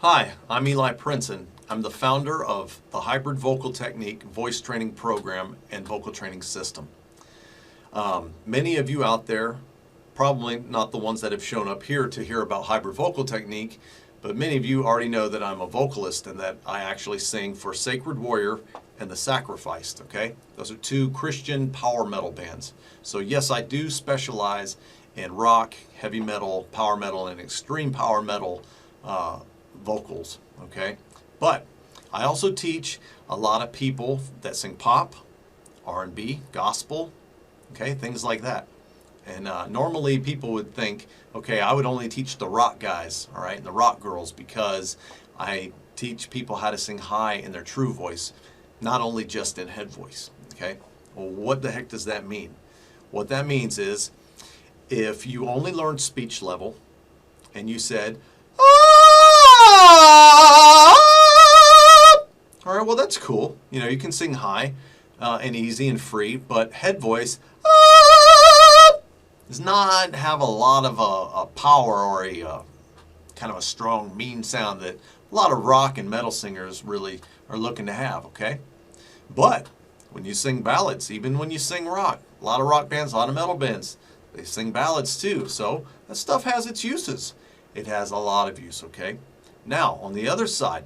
Hi, I'm Eli Prinsen. I'm the founder of the Hybrid Vocal Technique Voice Training Program and Vocal Training System. Many of you out there, probably not the ones that have shown up here to hear about Hybrid Vocal Technique, but many of you already know that I'm a vocalist and that I actually sing for Sacred Warrior and The Sacrificed, okay? Those are two Christian power metal bands. So yes, I do specialize in rock, heavy metal, power metal, and extreme power metal vocals, okay? But I also teach a lot of people that sing pop, R&B, gospel, okay, things like that. And normally people would think, okay, I would only teach the rock guys, all right, and the rock girls, because I teach people how to sing high in their true voice, not only just in head voice, okay? Well, what the heck does that mean? What that means is, if you only learned speech level and you said, all right, well, that's cool. You know, you can sing high and easy and free, but head voice does not have a lot of a power or a kind of a strong, mean sound that a lot of rock and metal singers really are looking to have, okay? But when you sing ballads, even when you sing rock, a lot of rock bands, a lot of metal bands, they sing ballads too. So that stuff has its uses. It has a lot of use, okay? Now, on the other side,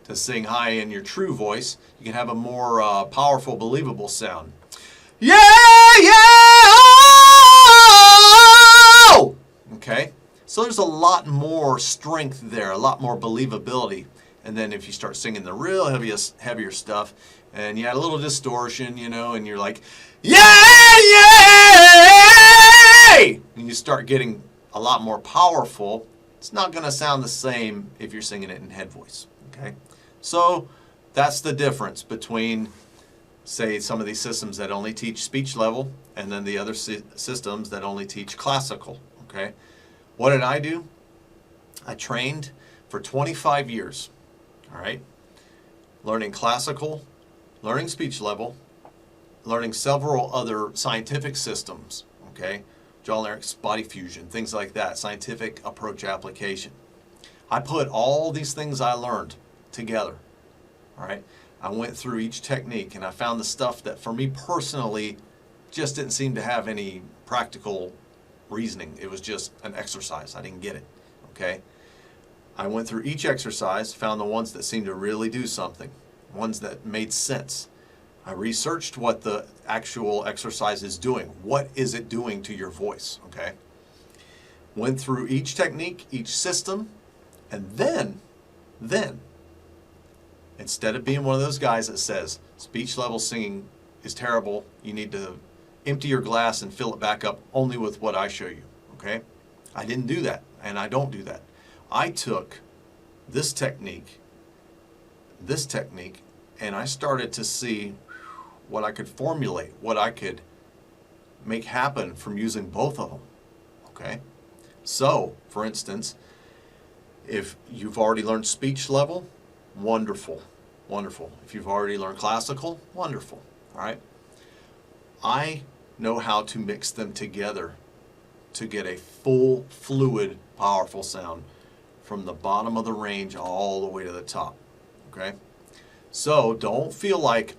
to sing high in your true voice, you can have a more powerful, believable sound. Yeah, yeah, oh! Okay? So there's a lot more strength there, a lot more believability. And then if you start singing the real heavier stuff, and you add a little distortion, you know, and you're like, yeah, yeah! And you start getting a lot more powerful, it's not going to sound the same if you're singing it in head voice, okay? So that's the difference between, say, some of these systems that only teach speech level and then the other systems that only teach classical, okay? What did I do? I trained for 25 years, all right? Learning classical, learning speech level, learning several other scientific systems, okay? Jaw larynx, body fusion, things like that, scientific approach application. I put all these things I learned together, all right? I went through each technique and I found the stuff that for me personally just didn't seem to have any practical reasoning. It was just an exercise. I didn't get it, okay? I went through each exercise, found the ones that seemed to really do something, ones that made sense. I researched what the actual exercise is doing. What is it doing to your voice, okay? Went through each technique, each system, and then, instead of being one of those guys that says, speech level singing is terrible, you need to empty your glass and fill it back up only with what I show you, okay? I didn't do that, and I don't do that. I took this technique, and I started to see what I could formulate, what I could make happen from using both of them, okay? So, for instance, if you've already learned speech level, wonderful, wonderful. If you've already learned classical, wonderful, all right? I know how to mix them together to get a full, fluid, powerful sound from the bottom of the range all the way to the top, okay? So don't feel like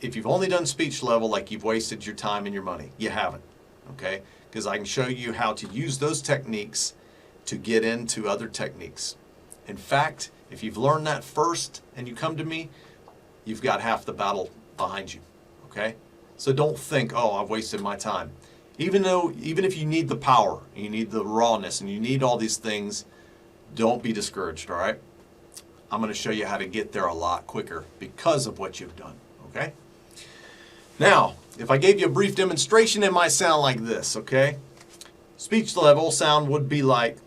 if you've only done speech level, like you've wasted your time and your money. You haven't, okay? Because I can show you how to use those techniques to get into other techniques. In fact, if you've learned that first and you come to me, you've got half the battle behind you, okay? So don't think, oh, I've wasted my time. Even if you need the power, you need the rawness, and you need all these things, don't be discouraged, all right? I'm going to show you how to get there a lot quicker because of what you've done, okay? Now, if I gave you a brief demonstration, it might sound like this, okay? Speech level sound would be like,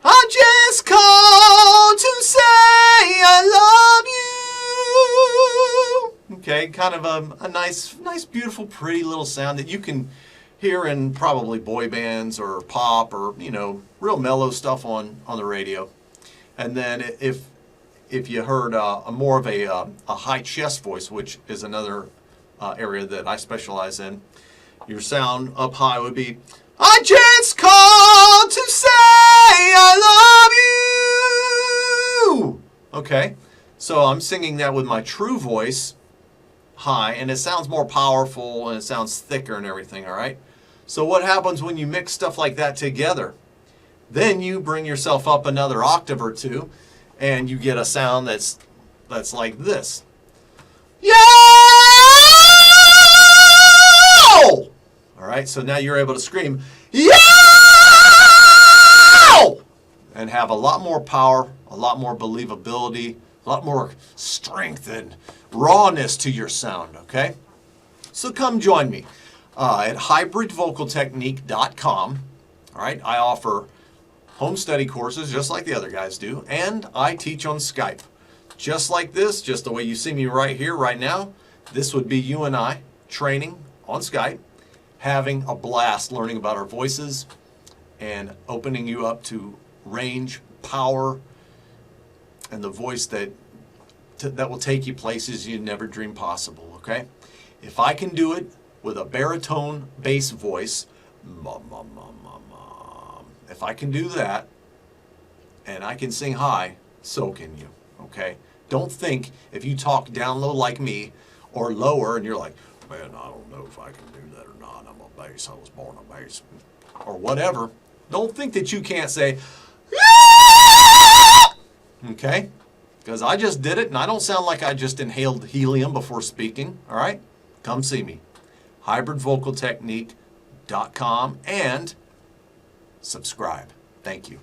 I just called to say I love you. Okay, kind of a nice, beautiful, pretty little sound that you can hear in probably boy bands or pop or, you know, real mellow stuff on the radio. And then if you heard more of a high chest voice, which is another area that I specialize in, your sound up high would be, I just called to say I love Okay? So I'm singing that with my true voice high, and it sounds more powerful and it sounds thicker and everything, all right? So what happens when you mix stuff like that together? Then you bring yourself up another octave or two, and you get a sound that's like this. Yo! All right, so now you're able to scream, yo! And have a lot more power, a lot more believability, a lot more strength and rawness to your sound, okay? So come join me at hybridvocaltechnique.com. All right, I offer home study courses just like the other guys do, and I teach on Skype. Just like this, just the way you see me right here, right now, this would be you and I training on Skype, having a blast learning about our voices and opening you up to range, power, and the voice that will take you places you never dreamed possible, okay? If I can do it with a baritone bass voice, if I can do that, and I can sing high, so can you, okay? Don't think if you talk down low like me, or lower, and you're like, man, I don't know if I can do that or not. I'm a bass, I was born a bass, or whatever. Don't think that you can't say, okay? Because I just did it, and I don't sound like I just inhaled helium before speaking, all right? Come see me. hybridvocaltechnique.com and subscribe. Thank you.